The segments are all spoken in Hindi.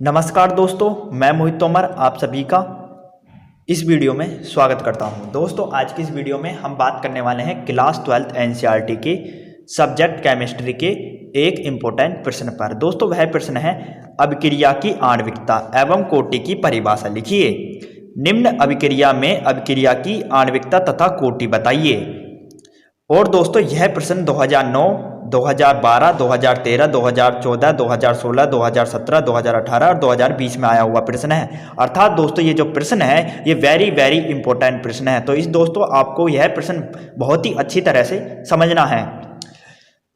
नमस्कार दोस्तों, मैं मोहित तोमर आप सभी का इस वीडियो में स्वागत करता हूं। दोस्तों आज की इस वीडियो में हम बात करने वाले हैं क्लास 12th एनसीईआरटी के सब्जेक्ट केमिस्ट्री के एक इम्पोर्टेंट प्रश्न पर। दोस्तों वह प्रश्न है अभिक्रिया की आणविकता एवं कोटि की परिभाषा लिखिए। निम्न अभिक्रिया में अभिक्रिया की आणविकता तथा कोटि बताइए। और दोस्तों यह प्रश्न 2009, 2012, 2013, 2014, 2016, 2017, 2018 और 2020 में आया हुआ प्रश्न है। अर्थात दोस्तों ये जो प्रश्न है ये वेरी इंपॉर्टेंट प्रश्न है। तो इस दोस्तों आपको यह प्रश्न बहुत ही अच्छी तरह से समझना है।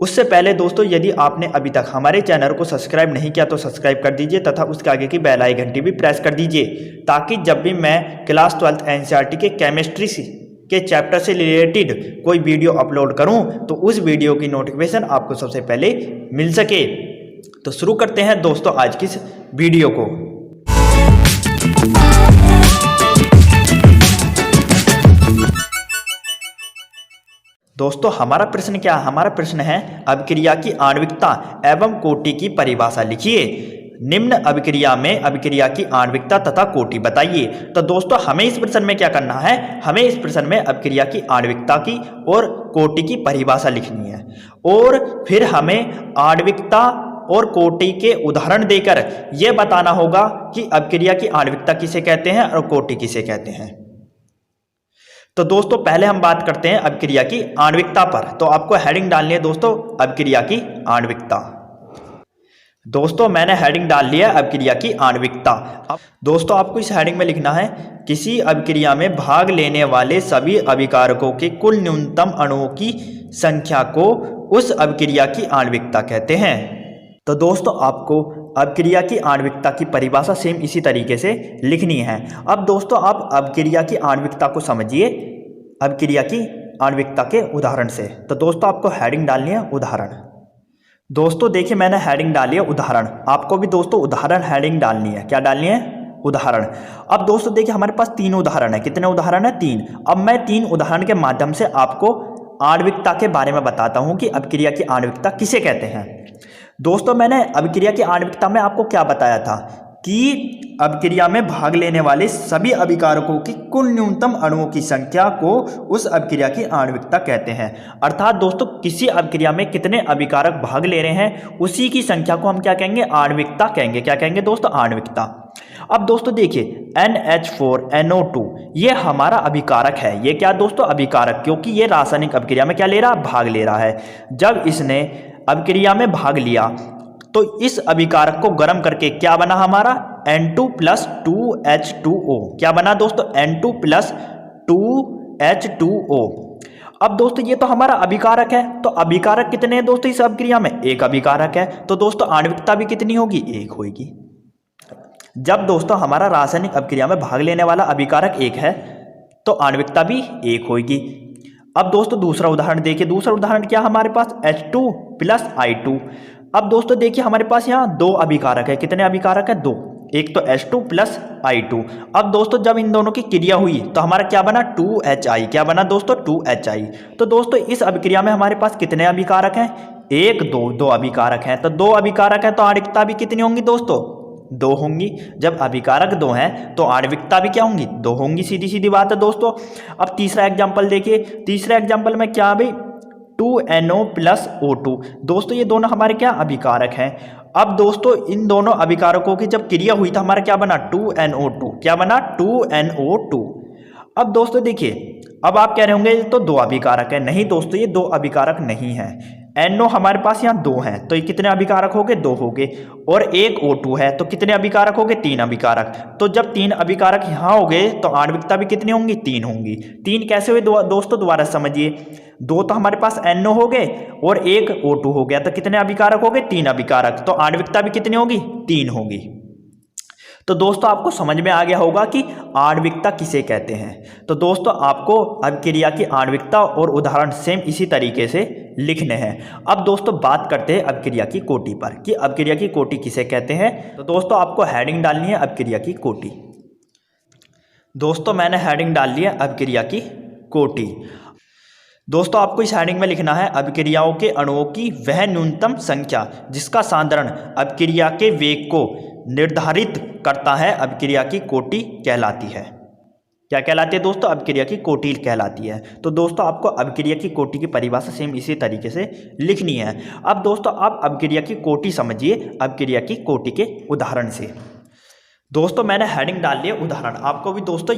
उससे पहले दोस्तों यदि आपने अभी तक हमारे चैनल को सब्सक्राइब नहीं किया तो सब्सक्राइब कर दीजिए तथा उसके आगे की बेल आइकन घंटी भी प्रेस कर दीजिए, ताकि जब भी मैं क्लास 12th एनसीईआरटी के केमिस्ट्री के चैप्टर से रिलेटेड कोई वीडियो अपलोड करूं तो उस वीडियो की नोटिफिकेशन आपको सबसे पहले मिल सके। तो शुरू करते हैं दोस्तों आज की इस वीडियो को। दोस्तों हमारा प्रश्न क्या है? हमारा प्रश्न है अभिक्रिया की आणविकता एवं कोटि की परिभाषा लिखिए। निम्न अभिक्रिया में अभिक्रिया की आणविकता तथा कोटि बताइए। तो दोस्तों हमें इस प्रश्न में क्या करना है? हमें इस प्रश्न में अभिक्रिया की आणविकता की और कोटि की परिभाषा लिखनी है और फिर हमें आणविकता और कोटि के उदाहरण देकर यह बताना होगा कि अभिक्रिया की आणविकता किसे कहते हैं और कोटि किसे कहते हैं। तो दोस्तों पहले हम बात करते हैं अभिक्रिया की आणविकता पर। तो आपको हेडिंग डालनी है दोस्तों अभिक्रिया की आणविकता। दोस्तों मैंने हेडिंग डाल लिया अभिक्रिया की आणविकता। अब दोस्तों आपको इस हेडिंग में लिखना है किसी अभिक्रिया में भाग लेने वाले सभी अभिकारकों के कुल न्यूनतम अणुओं की संख्या को उस अभिक्रिया की आणविकता कहते हैं। तो दोस्तों आपको अभिक्रिया की आणविकता की परिभाषा सेम इसी तरीके से लिखनी है। अब दोस्तों आप अभिक्रिया की आणविकता को समझिए अभिक्रिया की आणविकता के उदाहरण से। तो दोस्तों आपको हेडिंग डालनी है उदाहरण। दोस्तों देखिए मैंने हेडिंग डाली है उदाहरण, आपको भी दोस्तों उदाहरण हेडिंग डालनी है। क्या डालनी है? उदाहरण। अब दोस्तों देखिए हमारे पास 3 उदाहरण है। कितने उदाहरण है? 3। अब मैं 3 उदाहरण के माध्यम से आपको आणविकता के बारे में बताता हूं कि अभिक्रिया की आणविकता किसे कहते हैं। दोस्तों मैंने अभिक्रिया की आणविकता में आपको क्या बताया था कि अभिक्रिया में भाग लेने वाले सभी अभिकारकों की कुल न्यूनतम अणुओं की संख्या को उस अभिक्रिया की आणविकता कहते हैं। अर्थात दोस्तों किसी अभिक्रिया में कितने अभिकारक भाग ले रहे हैं उसी की संख्या को हम क्या कहेंगे? आणविकता कहेंगे। क्या कहेंगे दोस्तों? आणविकता। अब दोस्तों देखिए NH4NO2 ये हमारा अभिकारक है। ये क्या दोस्तों? अभिकारक, क्योंकि ये रासायनिक अभिक्रिया में क्या ले रहा? भाग ले रहा है। जब इसने अभिक्रिया में भाग लिया तो इस अभिकारक को गर्म करके क्या बना हमारा? N2+2H2O। क्या बना दोस्तों? N2+2H2O। अब दोस्तों ये तो हमारा अभिकारक है। तो अभिकारक कितने हैं दोस्तों इस अभिक्रिया में? एक अभिकारक है। तो दोस्तों आणविकता भी कितनी होगी? एक होगी। जब दोस्तों हमारा रासायनिक अभिक्रिया में भाग लेने वाला अभिकारक एक है तो आणविकता भी एक होगी। अब दोस्तों दूसरा उदाहरण देखिए। दूसरा उदाहरण क्या हमारे पास? H2+I2। अब दोस्तों देखिए हमारे पास यहाँ 2 अभिकारक है। कितने अभिकारक है? 2। एक तो H2+I2। अब दोस्तों जब इन दोनों की क्रिया हुई तो हमारा क्या बना? 2HI। क्या बना दोस्तों? 2HI। तो दोस्तों इस अभिक्रिया में हमारे पास कितने अभिकारक हैं? 1, 2 अभिकारक हैं। तो 2 अभिकारक हैं तो आणविकता भी कितनी होंगी दोस्तों? 2 होंगी। जब अभिकारक 2 हैं तो आणविकता भी क्या होंगी? 2 होंगी। सीधी सीधी बात है दोस्तों। अब तीसरा एग्जाम्पल देखिए। तीसरे एग्जाम्पल में क्या भाई? 2NO+O2। दोस्तों ये दोनों हमारे क्या? अभिकारक हैं। अब दोस्तों इन दोनों अभिकारकों की जब क्रिया हुई तो हमारा क्या बना? 2NO2। क्या बना? 2NO2। अब दोस्तों देखिए अब आप कह रहे होंगे ये तो 2 अभिकारक है। नहीं दोस्तों ये 2 अभिकारक नहीं है। NO हमारे पास यहाँ 2 हैं तो ये कितने अभिकारक हो गए? 2 हो गए। और एक O2 है तो कितने अभिकारक हो गए? 3 अभिकारक। तो जब 3 अभिकारक यहाँ हो गए तो आणविकता भी कितनी होंगी? 3 होंगी। 3 कैसे हुए दोस्तों? दोबारा समझिए। 2 तो हमारे पास NO हो गए और एक O2 हो गया तो कितने अभिकारक हो गए? 3 अभिकारक। तो आणविकता भी कितनी होगी? 3 होगी। तो दोस्तों आपको समझ में आ गया होगा कि आणविकता किसे कहते हैं। तो दोस्तों आपको अभिक्रिया की आणविकता और उदाहरण सेम इसी तरीके से लिखने हैं। अब दोस्तों बात करते हैं अभिक्रिया की कोटि पर कि अभिक्रिया की कोटि किसे कहते हैं। तो दोस्तों आपको हेडिंग डालनी है अभिक्रिया की कोटि। दोस्तों मैंने हेडिंग डाल ली है अभिक्रिया की कोटि। दोस्तों आपको इस हेडिंग में लिखना है अभिक्रियाओं के अणुओं की वह न्यूनतम संख्या जिसका साधारण अभिक्रिया के वेग को निर्धारित करता है अभिक्रिया की कोटि कहलाती है। क्या कहलाती है दोस्तों? अभिक्रिया की कोटि कहलाती है। तो दोस्तों आपको अभिक्रिया की कोटि की परिभाषा सेम इसी तरीके से लिखनी है। अब दोस्तों आप अभिक्रिया की कोटि समझिए अभिक्रिया की कोटि के उदाहरण से। दोस्तों मैंने हेडिंग डाल लिया उदाहरण, आपको भी दोस्तों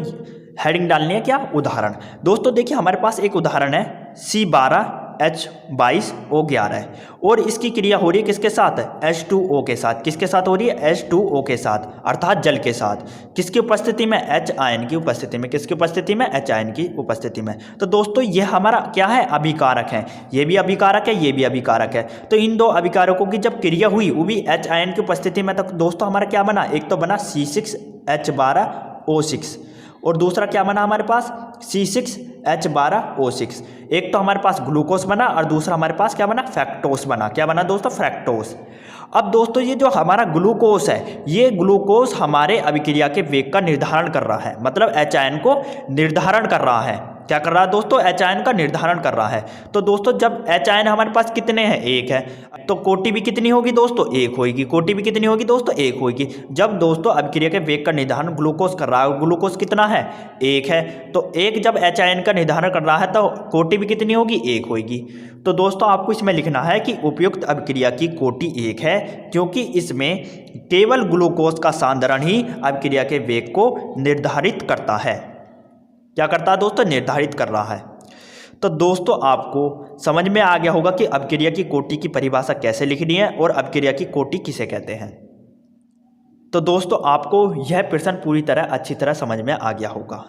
हेडिंग डालनी है क्या? उदाहरण। दोस्तों देखिए हमारे पास एक उदाहरण है C12H22O11 और इसकी क्रिया हो रही है किसके साथ? H2O के साथ। किसके साथ हो रही है? H2O के साथ, अर्थात जल के साथ। किसकी उपस्थिति में? H आयन की उपस्थिति में। किसकी उपस्थिति में? H आयन की उपस्थिति में। तो दोस्तों ये हमारा क्या है? अभिकारक है। ये भी अभिकारक है, ये भी अभिकारक है। तो इन दो अभिकारकों की जब क्रिया हुई वो भी H आयन की उपस्थिति में, तो दोस्तों हमारा क्या बना? एक तो बना C6H12O6 और दूसरा क्या बना हमारे पास? C6H12O6। एक तो हमारे पास ग्लूकोज बना और दूसरा हमारे पास क्या बना? फ्रैक्टोस बना। क्या बना दोस्तों? फ्रैक्टोस। अब दोस्तों ये जो हमारा ग्लूकोज है, ये ग्लूकोज हमारे अभिक्रिया के वेग का निर्धारण कर रहा है, मतलब H आयन को निर्धारण कर रहा है। क्या कर रहा है दोस्तों? H आयन का निर्धारण कर रहा है। तो दोस्तों जब H आयन हमारे पास कितने हैं? एक है, तो कोटि भी कितनी होगी दोस्तों? एक होगी। कोटि भी कितनी होगी दोस्तों? एक होगी। जब दोस्तों अभिक्रिया के वेग का निर्धारण ग्लूकोज कर रहा है, ग्लूकोज कितना है? एक है, तो एक जब H आयन का निर्धारण कर रहा है तो कोटि भी कितनी होगी? एक होगी। तो दोस्तों आपको इसमें लिखना है कि उपयुक्त अभिक्रिया की कोटि एक है, क्योंकि इसमें केवल ग्लूकोज का सांद्रण ही अभिक्रिया के वेग को निर्धारित करता है। क्या करता है दोस्तों? निर्धारित कर रहा है। तो दोस्तों आपको समझ में आ गया होगा कि अभिक्रिया की कोटि की परिभाषा कैसे लिखनी है और अभिक्रिया की कोटि किसे कहते हैं। तो दोस्तों आपको यह प्रश्न पूरी तरह अच्छी तरह समझ में आ गया होगा।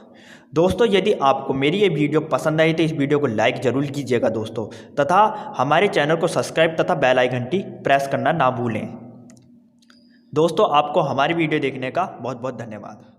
दोस्तों यदि आपको मेरी ये वीडियो पसंद आई तो इस वीडियो को लाइक जरूर कीजिएगा दोस्तों, तथा हमारे चैनल को सब्सक्राइब तथा बेल आइकन घंटी प्रेस करना ना भूलें। दोस्तों आपको हमारी वीडियो देखने का बहुत बहुत धन्यवाद।